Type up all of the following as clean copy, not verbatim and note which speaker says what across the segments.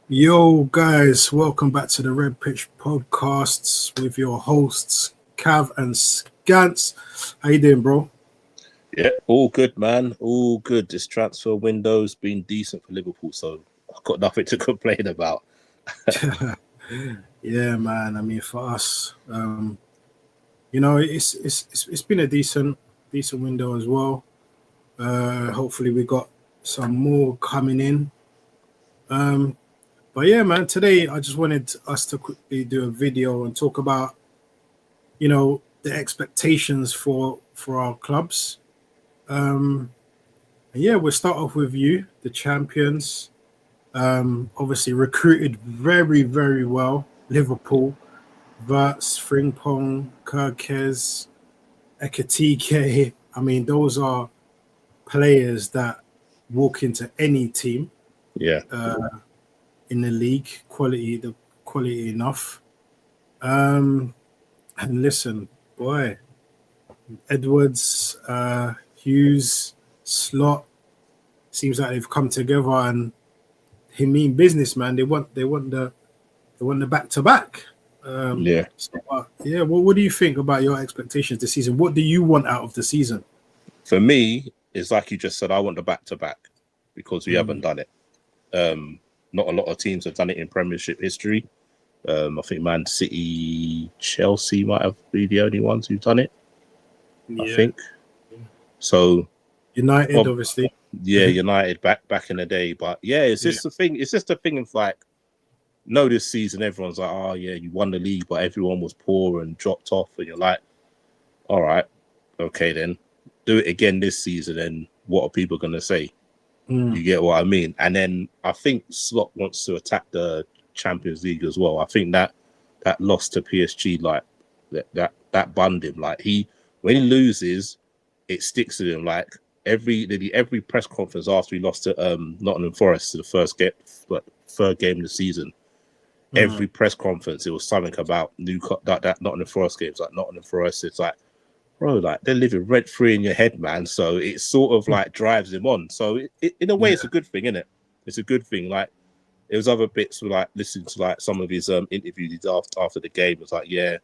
Speaker 1: Yo, guys, welcome back to the Red Pitch Podcasts with your hosts, Cav and Scants. How you doing, bro?
Speaker 2: Yeah, all good, man. All good. This transfer window's been decent for Liverpool, so I've got nothing to complain about.
Speaker 1: Yeah, man. I mean, for us, it's been a decent window as well. Hopefully, we got some more coming in. But yeah, man. Today, I just wanted us to quickly do a video and talk about, the expectations for our clubs. And yeah, we'll start off with you, the champions. Obviously recruited very, very well. Liverpool, Verts, Frimpong, Kirkes, Ekatike. I mean, those are players that walk into any team
Speaker 2: Yeah,
Speaker 1: in the league. The quality enough. Um, and listen, boy, Edwards, Hughes, Slot. Seems like they've come together and he mean business, man. They want the back to back.
Speaker 2: yeah.
Speaker 1: Yeah. What do you think about your expectations this season? What do you want out of the season?
Speaker 2: For me, it's like you just said, I want the back to back because we haven't done it. Not a lot of teams have done it in Premiership history. I think Man City, Chelsea might have been the only ones who've done it. I
Speaker 1: Yeah.
Speaker 2: think. So
Speaker 1: United, obviously.
Speaker 2: yeah, United back in the day, but yeah, it's just the thing. It's just the thing of like, no, this season everyone's like, oh yeah, you won the league, but everyone was poor and dropped off, and you're like, all right, okay then, do it again this season, and what are people gonna say? You get what I mean? And then I think Slot wants to attack the Champions League as well. I think that loss to PSG, like that burned him. Like when he loses, it sticks to him. Like every press conference after he lost to Nottingham Forest to the third game of the season, every press conference it was something about that Nottingham Forest games. Like Nottingham Forest, it's like, bro, like they're living rent free in your head, man. So it sort of like drives him on. So in a way, it's a good thing, isn't it? It's a good thing. Like it was other bits were like listening to like some of his interviews he did after the game. It was like, yeah,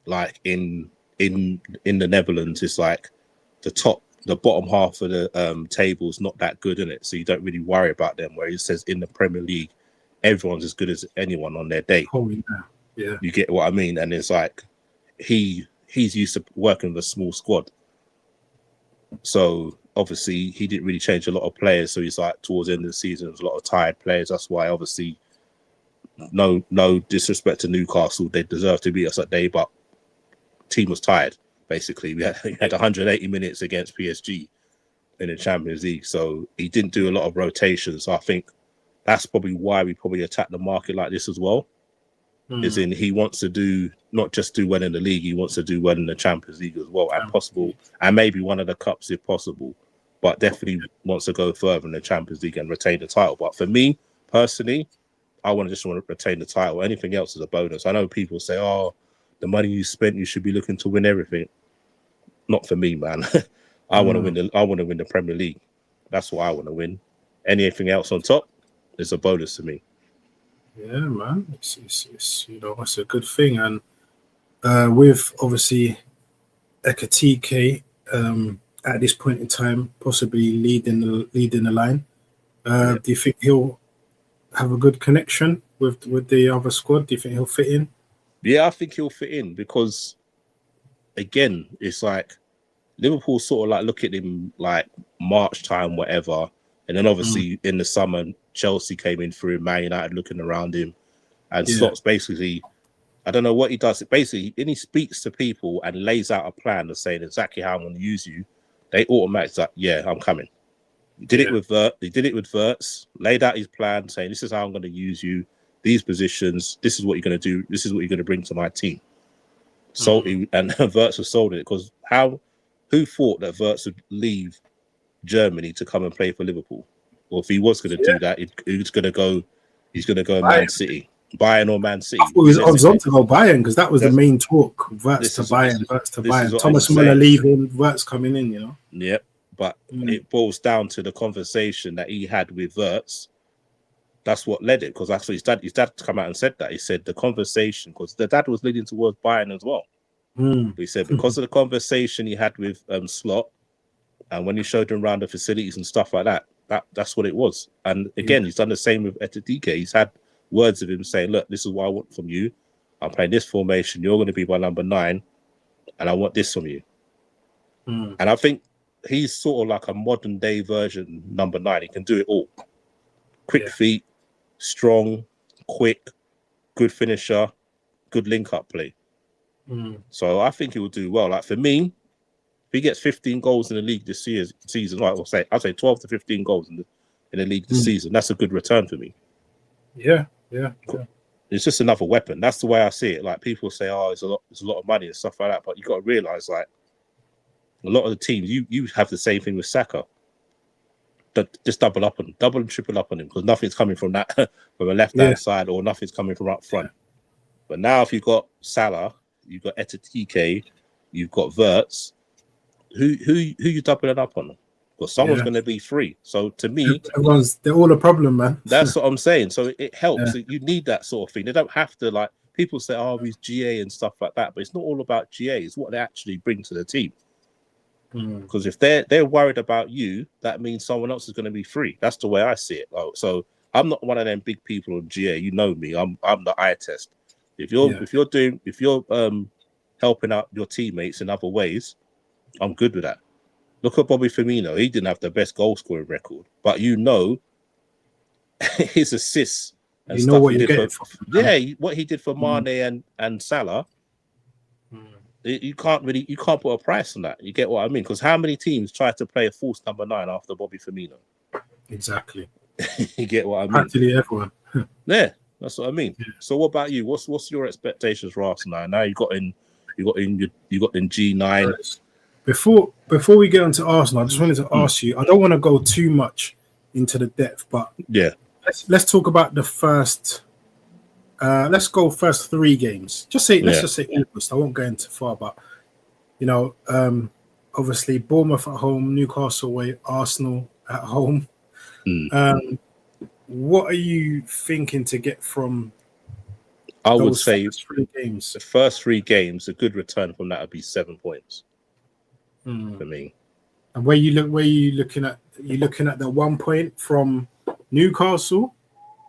Speaker 2: like in the Netherlands, it's like the bottom half of the table is not that good in it, so you don't really worry about them. Where he says in the Premier League, everyone's as good as anyone on their day.
Speaker 1: Oh yeah.
Speaker 2: You get what I mean? And it's like he's used to working with a small squad, so obviously he didn't really change a lot of players. So he's like towards the end of the season, there's a lot of tired players. That's why obviously no disrespect to Newcastle, they deserve to beat us that day, but team was tired. Basically, we had 180 minutes against PSG in the Champions League, so he didn't do a lot of rotations. So I think that's probably why we probably attack the market like this as well. Is in he wants to not just do well in the league, he wants to do well in the Champions League as well, and possible, and maybe one of the cups if possible, but definitely wants to go further in the Champions League and retain the title. But for me personally, I want to retain the title. Anything else is a bonus. I know people say, "Oh, the money you spent, you should be looking to win everything." Not for me, man. I want to win I want to win the Premier League. That's what I want to win. Anything else on top is a bonus to me.
Speaker 1: Yeah, man. It's it's a good thing. And with obviously Ekatike at this point in time, possibly leading the line. Do you think he'll have a good connection with the other squad? Do you think he'll fit in?
Speaker 2: Yeah, I think he'll fit in because, again, it's like Liverpool sort of like look at him like March time, whatever. And then obviously in the summer, Chelsea came in through Man United looking around him. And Slot's basically, I don't know what he does. Basically, when he speaks to people and lays out a plan of saying exactly how I'm going to use you, they automatically like, yeah, I'm coming. He did it with Verts, laid out his plan, saying this is how I'm going to use you, these positions, this is what you're going to do, this is what you're going to bring to my team. So and Verts was sold it because who thought that Verts would leave Germany to come and play for Liverpool? Or if he was going to do that, he's going to go Man City. Bayern or Man City.
Speaker 1: I thought it was odds on to go Bayern because that was the main talk. Verts to Bayern. Thomas Muller leaving, Verts coming in,
Speaker 2: Yep. But it boils down to the conversation that he had with Verts that's what led it, because that's what his dad come out and said that. He said the conversation, because the dad was leading towards Bayern as well. He said because of the conversation he had with Slot, and when he showed him around the facilities and stuff like that, that's what it was. And again, he's done the same with Etadike. He's had words of him saying, look, this is what I want from you. I'm playing this formation. You're going to be my number 9, and I want this from you. And I think he's sort of like a modern day version number 9. He can do it all. Quick feet, strong, quick, good finisher, good link-up play. So I think he will do well. Like for me, if he gets 15 goals in the league this season, I'll say 12 to 15 goals in the league this season. That's a good return for me.
Speaker 1: Yeah.
Speaker 2: It's just another weapon. That's the way I see it. Like people say, oh, it's a lot of money and stuff like that. But you got to realize, like, a lot of the teams, you have the same thing with Saka. That just double and triple up on him, because nothing's coming from that from a left hand side, or nothing's coming from up front. But now, if you've got Salah, you've got Etitike, you've got Wirtz, who you doubling up on? Because someone's going to be free. So to me,
Speaker 1: they're all a problem, man.
Speaker 2: That's what I'm saying. So it helps. You need that sort of thing. They don't have to, like, people say, oh, he's GA and stuff like that, but it's not all about GA. It's what they actually bring to the team. Because if they're worried about you, that means someone else is going to be free. That's the way I see it. So I'm not one of them big people on GA. You know me. I'm the eye test. If you're helping out your teammates in other ways, I'm good with that. Look at Bobby Firmino. He didn't have the best goal scoring record, but his assists and stuff what he did for Mane and Salah. You can't put a price on that. You get what I mean? Because how many teams try to play a false number 9 after Bobby Firmino?
Speaker 1: Exactly.
Speaker 2: You get what I mean?
Speaker 1: Practically everyone.
Speaker 2: Yeah, that's what I mean. Yeah. So what about you? What's your expectations for Arsenal? Now you got in G9.
Speaker 1: Before we get into Arsenal, I just wanted to ask you. I don't want to go too much into the depth, but let's talk about the first. Let's go first 3 games. Let's just say August. I won't go into far, but obviously Bournemouth at home, Newcastle away, Arsenal at home. What are you thinking to get from?
Speaker 2: I would say
Speaker 1: first 3 games.
Speaker 2: The first 3 games, a good return from that would be 7 points for me.
Speaker 1: And where you looking at? You looking at the 1 point from Newcastle?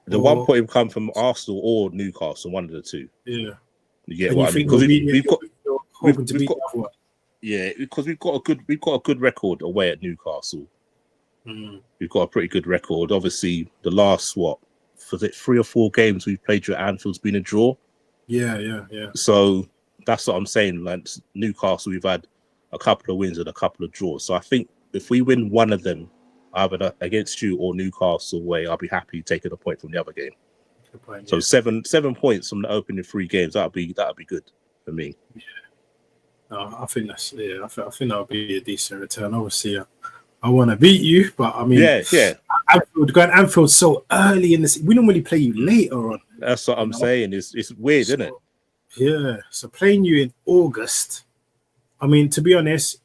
Speaker 2: The 1 point will come from Arsenal or Newcastle, one of the two.
Speaker 1: Yeah,
Speaker 2: you get what I mean? Because we've got a good record away at Newcastle. We've got a pretty good record. Obviously, the last 3 or 4 games we've played at Anfield's been a draw.
Speaker 1: Yeah.
Speaker 2: So that's what I'm saying. Like Newcastle, we've had a couple of wins and a couple of draws. So I think if we win one of them, either against you or Newcastle away, I'll be happy taking a point from the other game. Good point, so 7 points from the opening 3 games. That'll be good for me.
Speaker 1: Yeah. No, I think that's I think that'll be a decent return. Obviously, I want to beat you, but I mean, Anfield so early in this. We normally play you later on.
Speaker 2: That's what I'm saying. It's weird, isn't it?
Speaker 1: Yeah. So playing you in August, I mean, to be honest,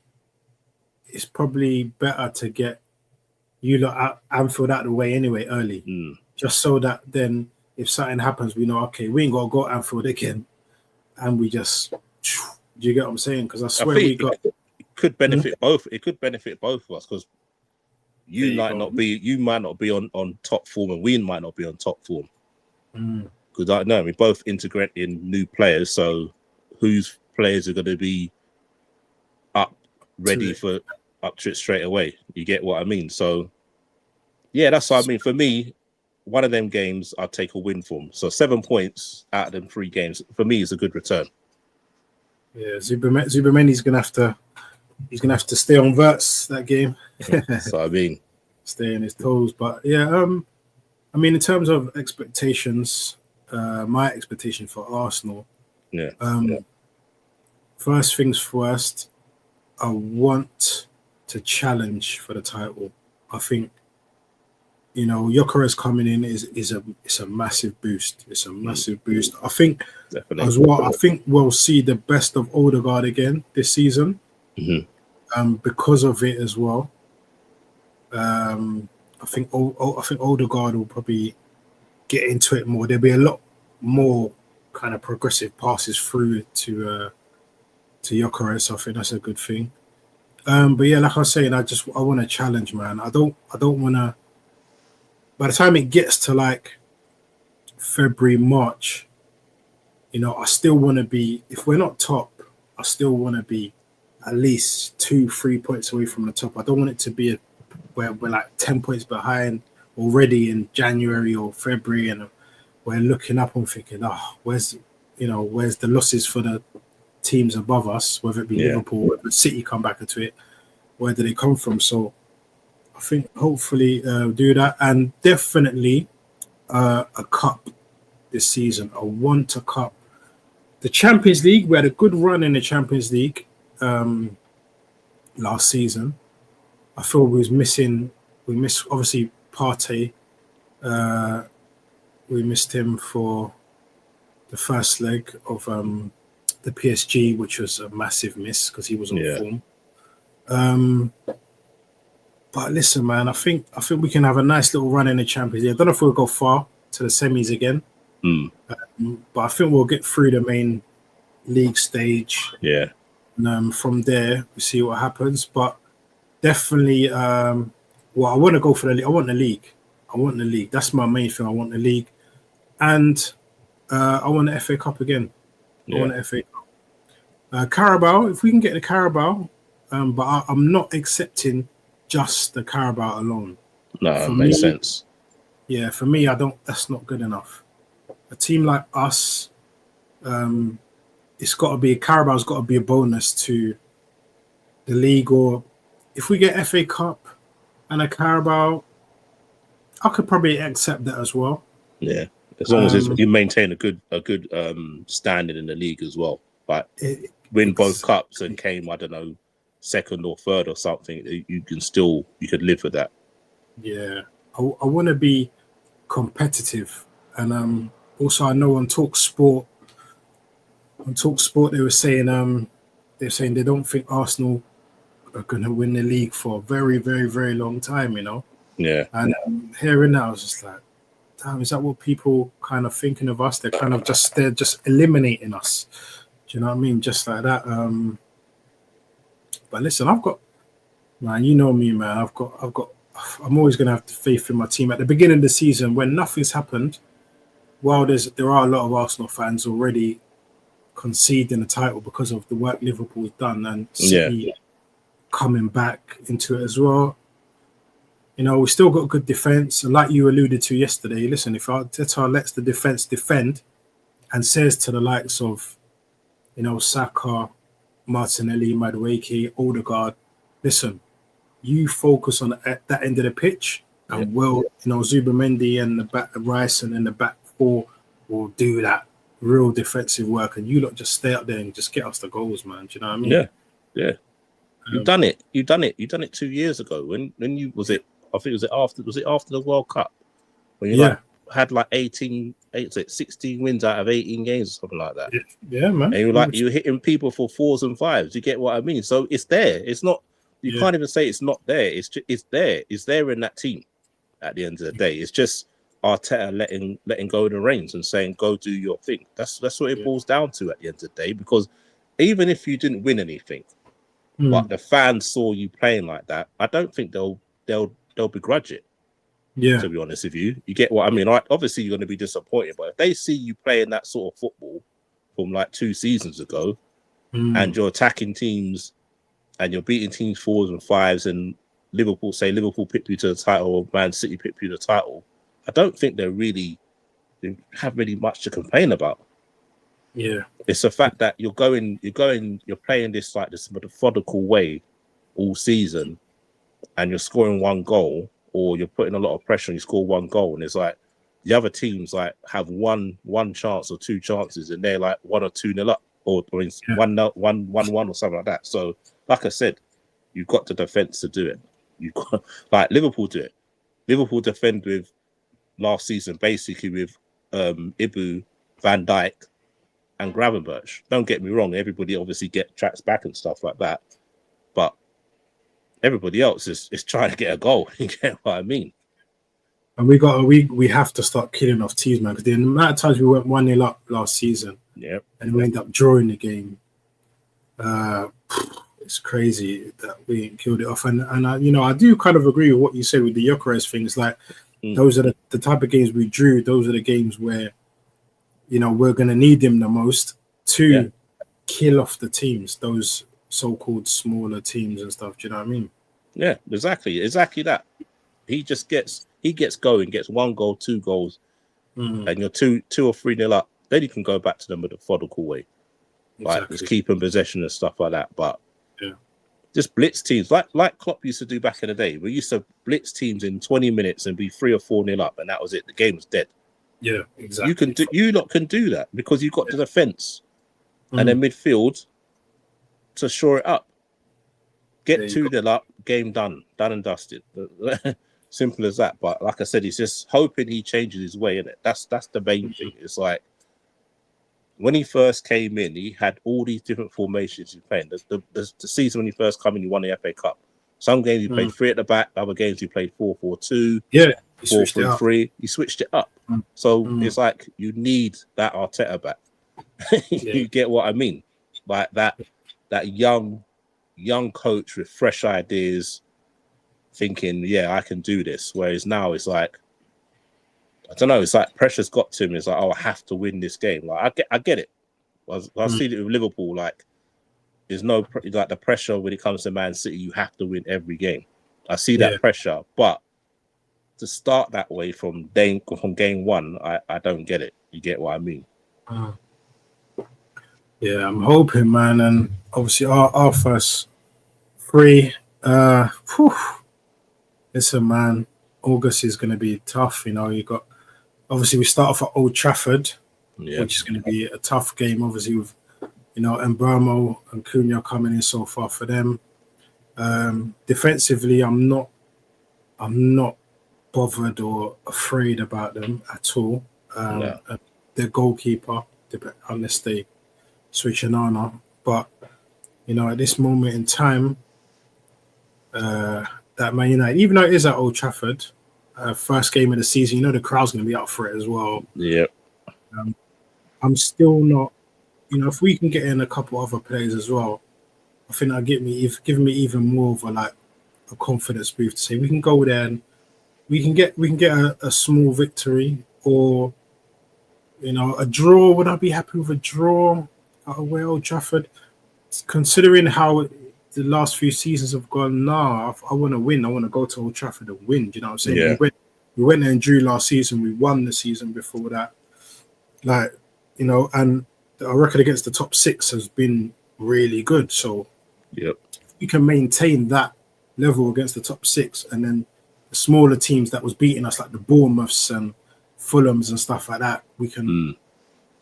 Speaker 1: it's probably better to get you lot out Anfield out of the way anyway early, just so that then if something happens, we know, okay, we ain't got to go Anfield again, and we just. Do you get what I'm saying? Because I swear it
Speaker 2: could benefit both. It could benefit both of us because you might not be on top form, and we might not be on top form. Because I know we both integrate in new players, so whose players are going to be ready for up to it straight away? You get what I mean? So yeah, that's what I mean. For me, one of them games I'll take a win from. So 7 points out of them 3 games for me is a good return.
Speaker 1: Yeah, Zubamendi's gonna have to stay on Wirtz that game.
Speaker 2: So I mean,
Speaker 1: stay on his toes. But yeah, I mean, in terms of expectations, my expectation for Arsenal. First things first, I want to challenge for the title. I think, Gyökeres coming in is a massive boost. It's a massive boost. I think definitely. As well. I think we'll see the best of Odegaard again this season. Because of it as well. I think Odegaard will probably get into it more. There'll be a lot more kind of progressive passes through to Gyökeres. I think that's a good thing. But yeah, like I was saying, I want to challenge, man. I don't want to. By the time it gets to like February, March, I still want to be. If we're not top, I still want to be at least 2-3 points away from the top. I don't want it to be where we're like 10 points behind already in January or February, and we're looking up and thinking, where's the losses for the teams above us, whether it be Liverpool, whether City come back into it, where do they come from? So I think hopefully do that, and definitely a cup this season. I want a cup. The Champions League, we had a good run in the Champions League last season. I feel we missed obviously Partey. We missed him for the first leg of the PSG, which was a massive miss because he was on form. But listen, man, I think we can have a nice little run in the Champions League. I don't know if we'll go far to the semis again, but I think we'll get through the main league stage.
Speaker 2: Yeah.
Speaker 1: And from there, we see what happens. But definitely, I want to go for the league. I want the league. That's my main thing. I want the league. And I want the FA Cup again. I want the FA Cup. Carabao, if we can get the Carabao, but I'm not accepting just the Carabao alone.
Speaker 2: No, it makes sense.
Speaker 1: Yeah, for me, that's not good enough. A team like us, it's got to be, Carabao's got to be a bonus to the league. Or if we get FA Cup and a Carabao, I could probably accept that as well.
Speaker 2: Yeah, as long as you maintain a good standing in the league as well. Like win both cups and came, I don't know, second or third or something, you could live with that. Yeah,
Speaker 1: I want to be competitive, and also I know on Talk Sport they were saying they don't think Arsenal are going to win the league for a very, very, very long time.
Speaker 2: Yeah,
Speaker 1: and hearing that, I was just like, damn, is that what people kind of thinking of us? They're just eliminating us. Do you know what I mean? Just like that. But listen, man, you know me, man. I'm always going to have faith in my team. At the beginning of the season, when nothing's happened, while there are a lot of Arsenal fans already conceding the title because of the work Liverpool's done and City coming back into it as well. We still got good defence. And like you alluded to yesterday, listen, if Arteta lets the defence defend and says to the likes of, Saka, Martinelli, Madueke, Odegaard, listen, you focus on at that end of the pitch, and Zubimendi and the back, Rice and then the back four will do that real defensive work, and you lot just stay up there and just get us the goals, man. Do you know what I mean?
Speaker 2: Yeah. You've done it. You've done it 2 years ago. When you was it? I think was it after the World Cup when you had like 16 wins out of 18 games or something like that.
Speaker 1: Yeah, man.
Speaker 2: And you were hitting people for 4s and 5s. You get what I mean? So it's there. It's not. You can't even say it's not there. It's there. It's there in that team. At the end of the day, it's just Arteta letting go of the reins and saying, "Go do your thing." That's what it boils down to at the end of the day. Because even if you didn't win anything, but the fans saw you playing like that, I don't think they'll begrudge it.
Speaker 1: Yeah.
Speaker 2: To be honest with you, you get what I mean. Like, obviously, you're going to be disappointed, but if they see you playing that sort of football from like 2 seasons ago, and you're attacking teams and you're beating teams 4s and 5s, and Liverpool picked you to the title, or Man City picked you to the title, I don't think they have really much to complain about.
Speaker 1: Yeah,
Speaker 2: it's the fact that you're playing this like this methodical way all season, and you're scoring 1 goal, or you're putting a lot of pressure and you score 1 goal, and it's like the other teams like have one chance or 2 chances, and they're like 1 or 2-0 up, or 1-1 or something like that. So, like I said, you've got the defense to do it. You've got like Liverpool do it. Liverpool defend with last season basically with Ibu, Van Dijk, and Gravenberch. Don't get me wrong, everybody obviously tracks back and stuff like that, but everybody else is trying to get a goal. You get what I mean?
Speaker 1: And we have to start killing off teams, man. Because the amount of times we went 1-0 up last season, and we ended up drawing the game. It's crazy that we ain't killed it off. And I do kind of agree with what you said with the Gyökeres thing. It's like those are the type of games we drew. Those are the games where we're going to need him the most to kill off the teams, those so-called smaller teams and stuff. Do you know what I mean?
Speaker 2: Yeah, exactly that. He gets going, gets 1 goal, 2 goals, and you're 2 or 3-0 up. Then you can go back to them with a methodical way, like just keeping possession and stuff like that. But just blitz teams, like Klopp used to do back in the day. We used to blitz teams in 20 minutes and be 3 or 4-0 up, and that was it. The game was dead.
Speaker 1: Yeah, exactly.
Speaker 2: You lot can do that because you've got the defense and then midfield to shore it up. Get 2-0 up, game done and dusted. Simple as that. But like I said, he's just hoping he changes his way, innit? That's the main thing. It's like when he first came in, he had all these different formations he's playing. The season when he first came in, he won the FA Cup. Some games he played 3 at the back, other games he played 4-4-2, 4-3-3. He switched it up. So it's like you need that Arteta back. You get what I mean? Like that young coach with fresh ideas, thinking, I can do this. Whereas now it's like, I don't know, it's like pressure's got to him. It's like, I have to win this game. Like I get it. I see it with Liverpool. Like there's no like the pressure when it comes to Man City. You have to win every game. I see that pressure, but to start that way from game 1, I don't get it. You get what I mean?
Speaker 1: Yeah, I'm hoping, man, and obviously our first 3. Listen, man, August is going to be tough. You got obviously we start off at Old Trafford, which is going to be a tough game. Obviously with Mbeumo and Cunha coming in so far for them. Defensively, I'm not bothered or afraid about them at all. Their goalkeeper, unless they switch Onana, but at this moment in time, that Man United, even though it is at Old Trafford, first game of the season, the crowd's going to be up for it as well.
Speaker 2: Yeah.
Speaker 1: I'm still not, if we can get in a couple other players as well, I think that'll give me even more of a confidence boost to say we can go there and we can get a small victory or a draw. Would I be happy with a draw at away Old Trafford? Considering how the last few seasons have gone, I want to win. I want to go to Old Trafford and win. Do you know what I'm saying?
Speaker 2: Yeah.
Speaker 1: We went there and drew last season. We won the season before that. And our record against the top 6 has been really good. So we can maintain that level against the top 6, and then the smaller teams that was beating us, like the Bournemouths and Fulhams and stuff like that, we can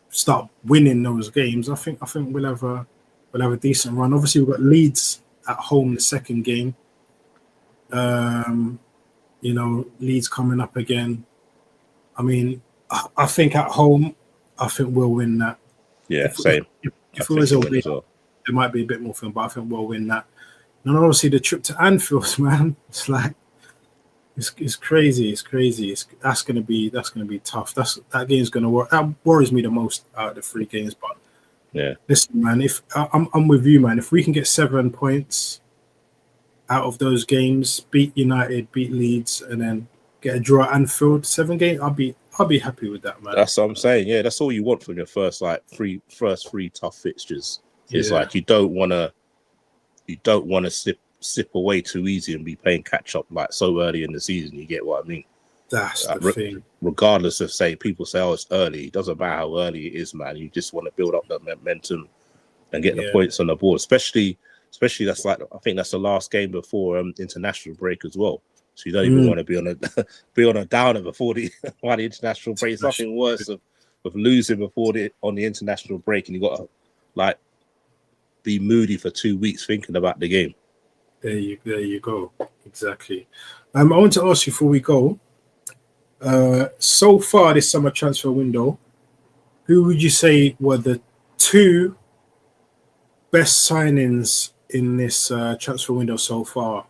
Speaker 1: start winning those games. I think we'll have a decent run. Obviously, we've got Leeds at home the second game. Leeds coming up again. I mean, I think at home, I think we'll win that.
Speaker 2: Same.
Speaker 1: If it was away, there might be a bit more fun, but I think we'll win that. And obviously, the trip to Anfield, man, it's like it's crazy. It's crazy. That's gonna be tough. That game's gonna work. That worries me the most out of the 3 games, but.
Speaker 2: Yeah.
Speaker 1: Listen, man, if I'm with you, man, if we can get 7 points out of those games, beat United, beat Leeds, and then get a draw at Anfield, 7 games, I'll be happy with that, man.
Speaker 2: That's what I'm saying. Yeah, that's all you want from your first 3 tough fixtures. It's like you don't want to slip away too easy and be playing catch up like so early in the season. You get what I mean?
Speaker 1: That's the thing.
Speaker 2: Regardless of people say, it's early. It doesn't matter how early it is, man. You just want to build up that momentum and get the points on the board. Especially that's I think that's the last game before international break as well. So you don't even want to be on a downer before the international break. It's nothing worse of losing on the international break, and you got to be moody for 2 weeks thinking about the game.
Speaker 1: There you go. Exactly. I want to ask you before we go. So far this summer transfer window, who would you say were the 2 best signings in this transfer window so far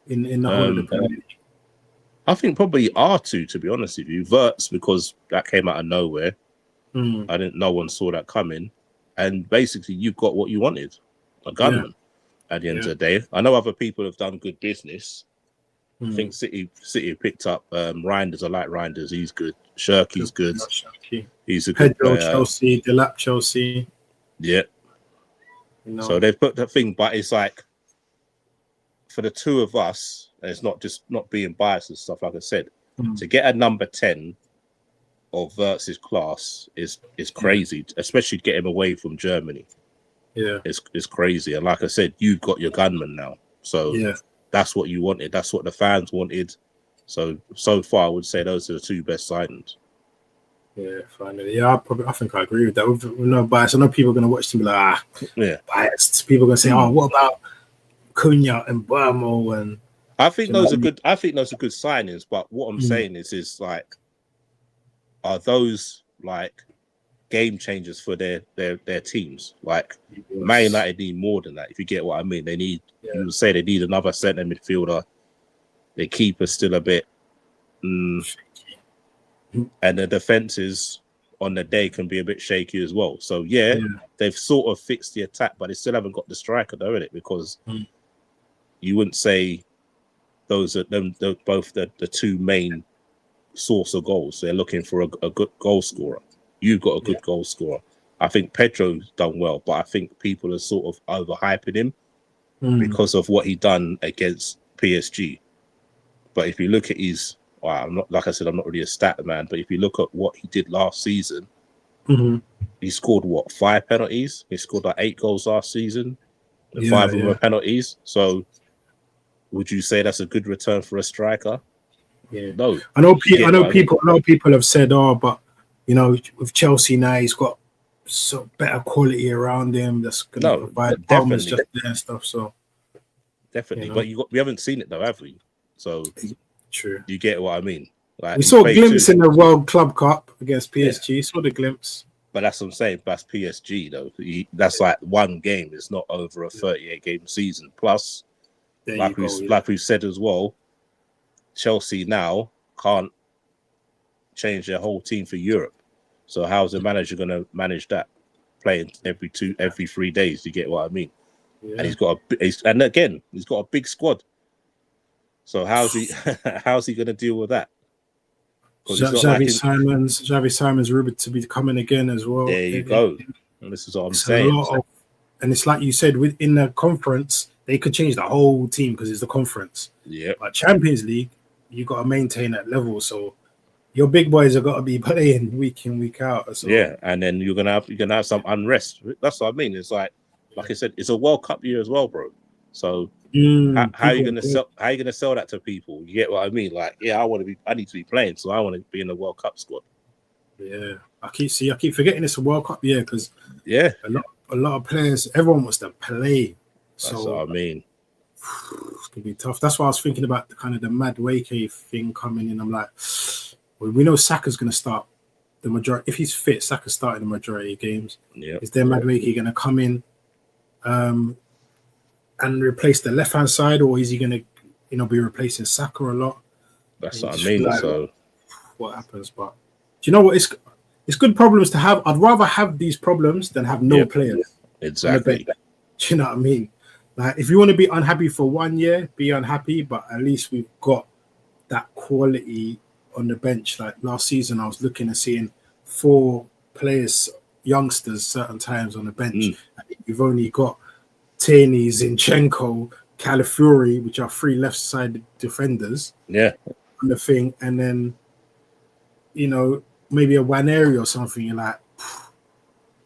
Speaker 1: in the whole of the Premier League?
Speaker 2: I think probably R2, to be honest with you. Verts, because that came out of nowhere. No one saw that coming. And basically, you've got what you wanted, a gunman. At the end of the day, I know other people have done good business. I think City picked up Reinders. I like Reinders. He's good. Shirky's good. He's a good
Speaker 1: Pedro,
Speaker 2: player.
Speaker 1: Chelsea, Delap, Chelsea.
Speaker 2: Yeah. So they've put that thing, but it's like for the two of us, and it's not being biased and stuff. Like I said, to get a number 10 of Verts' class is crazy, especially get him away from Germany.
Speaker 1: Yeah,
Speaker 2: it's crazy. And like I said, you've got your gunman now, so that's what you wanted. That's what the fans wanted. So far, I would say those are the two best signings.
Speaker 1: Yeah, finally. Yeah, I think I agree with that. With no bias, I know people are going to watch and be like, biased. People are going to say, what about Cunha and Burmo? And
Speaker 2: I think those are good. I think those are good signings. But what I'm saying is like, are those like game changers for their teams? Like, Man United need more than that. If you get what I mean, they need. You would say they need another centre midfielder. Their keeper's still a bit. And the defenses on the day can be a bit shaky as well. So they've sort of fixed the attack, but they still haven't got the striker, though, in it, because you wouldn't say those are both the two main source of goals. They're looking for a good goal scorer. You've got a good goal scorer. I think Pedro's done well, but I think people are sort of overhyping him because of what he done against PSG. But if you look at his I'm not, like I said, I'm not really a stat man, but if you look at what he did last season, he scored 5 penalties. He scored like 8 goals last season, and 5 of them were penalties. So, would you say that's a good return for a striker?
Speaker 1: Yeah,
Speaker 2: no.
Speaker 1: I know people. A lot of people have said, but with Chelsea now, he's got better quality around him. That's going to provide problems just there and stuff. So,
Speaker 2: definitely, but we haven't seen it though, have we? So.
Speaker 1: True.
Speaker 2: You get what I mean? Like,
Speaker 1: we saw a glimpse in the World Club Cup against PSG. Saw the glimpse.
Speaker 2: But that's what I'm saying. That's PSG, though. That's like one game. It's not over a 38-game season. Plus, like we've said as well, Chelsea now can't change their whole team for Europe. So how's the manager going to manage that? Playing every 3 days. You get what I mean? Yeah. And he's got a big squad. So how's he going to deal with that?
Speaker 1: Xavi Simon's rumored to be coming again as well.
Speaker 2: There you go. And this is what I'm saying.
Speaker 1: And it's like you said, within the conference, they could change the whole team because it's the conference.
Speaker 2: Yeah.
Speaker 1: But Champions League, you got to maintain that level. So your big boys have got to be playing week in, week out. So.
Speaker 2: Yeah, and then you're gonna have some unrest. That's what I mean. It's like I said, it's a World Cup year as well, bro. So how are you gonna sell that to people? You get what I mean? Like, I need to be playing, so I want to be in the World Cup squad.
Speaker 1: Yeah, I keep forgetting it's a World Cup year because a lot of players, everyone wants to play.
Speaker 2: That's what I mean.
Speaker 1: It's gonna be tough. That's why I was thinking about the Madueke thing coming in. I'm like, well, we know Saka's gonna start the majority. If he's fit, Saka's starting the majority of games.
Speaker 2: Yeah.
Speaker 1: Is there Madueke gonna come in and replace the left hand side, or is he gonna be replacing Saka a lot?
Speaker 2: That's what I mean. Like, so
Speaker 1: what happens? But do you know what? It's good problems to have. I'd rather have these problems than have no players.
Speaker 2: Exactly.
Speaker 1: Do you know what I mean? Like, if you want to be unhappy for 1 year, be unhappy. But at least we've got that quality on the bench. Like last season, I was looking and seeing 4 players, youngsters, certain times on the bench. You've only got Tierney, Zinchenko, Calafiori, which are 3 left-sided defenders.
Speaker 2: Yeah.
Speaker 1: On the thing, and then maybe a Waneri or something. You're like,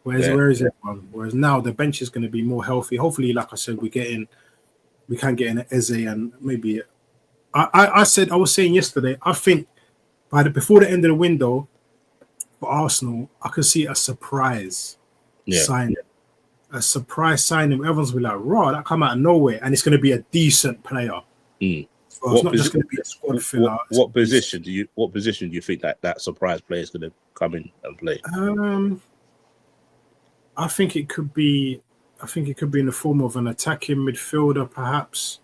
Speaker 1: where is everyone? Whereas now the bench is going to be more healthy. Hopefully, like I said, we can get in an Eze and maybe. I was saying yesterday, I think before the end of the window for Arsenal, I could see a surprise signing. A surprise signing. Everyone's be like, "Raw, that come out of nowhere," and it's going to be a decent player. So it's not just going to be a squad filler.
Speaker 2: What position do you think that surprise player is going to come in and play?
Speaker 1: I think it could be in the form of an attacking midfielder, perhaps,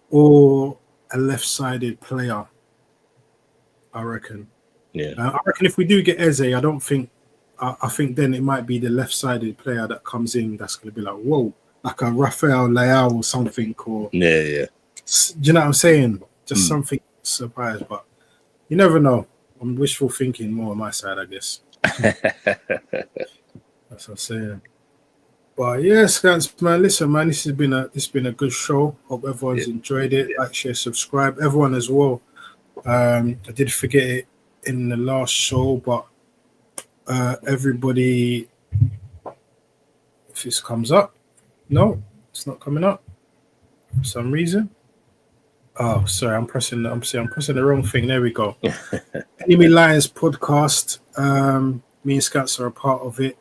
Speaker 1: or a left-sided player. I reckon.
Speaker 2: Yeah.
Speaker 1: I reckon if we do get Eze, I don't think. I think then it might be the left-sided player that comes in that's going to be like, whoa, like a Rafael Leao or something, or
Speaker 2: Yeah.
Speaker 1: do you know what I'm saying? Just
Speaker 2: Mm.
Speaker 1: something surprise, but you never know. I'm wishful thinking more on my side, I guess. That's what I'm saying. But yeah, Scans, man, listen, man, this has been a good show. Hope everyone's enjoyed it. Like, share, subscribe, everyone as well. I did forget it in the last show, but everybody, if this comes up, no, it's not coming up for some reason. Oh, sorry, I'm pressing the wrong thing. There we go. Enemy Lions podcast. Me and Scats are a part of it.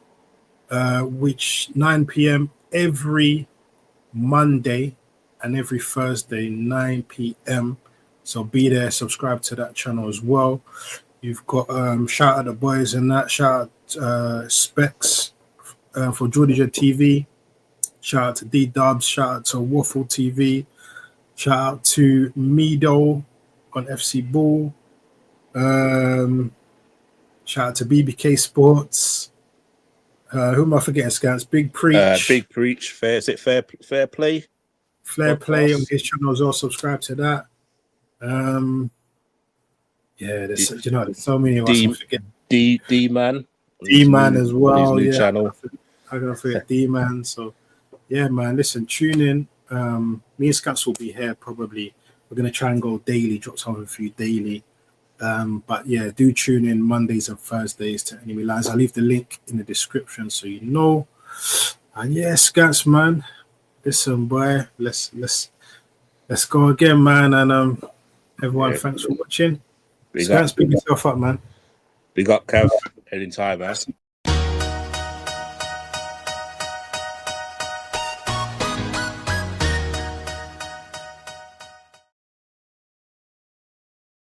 Speaker 1: Which 9 p.m. every Monday and every Thursday, 9 p.m. So be there, subscribe to that channel as well. You've got shout out the boys and that. Shout out Specs for Georgia TV. Shout out to D Dubs. Shout out to Waffle TV. Shout out to Mido on FC Ball. Shout out to BBK Sports. Who am I forgetting, Scans? Big Preach.
Speaker 2: Big Preach. Fair Play?
Speaker 1: Flair Play on his channel as well. Subscribe to that. Yeah, there's so many of us.
Speaker 2: D-Man.
Speaker 1: D-Man as well.
Speaker 2: His new channel.
Speaker 1: I'm going to forget D-Man. So, yeah, man, listen, tune in. Me and Scats will be here probably. We're going to try and go daily, drop something for you daily. But yeah, do tune in Mondays and Thursdays to Enemy Lions. I'll leave the link in the description so you know. And yeah, Scats, man. Listen, boy, let's go again, man. And everyone, thanks for watching. Scats, pick yourself up, man.
Speaker 2: Big up, Kev. Anytime, man.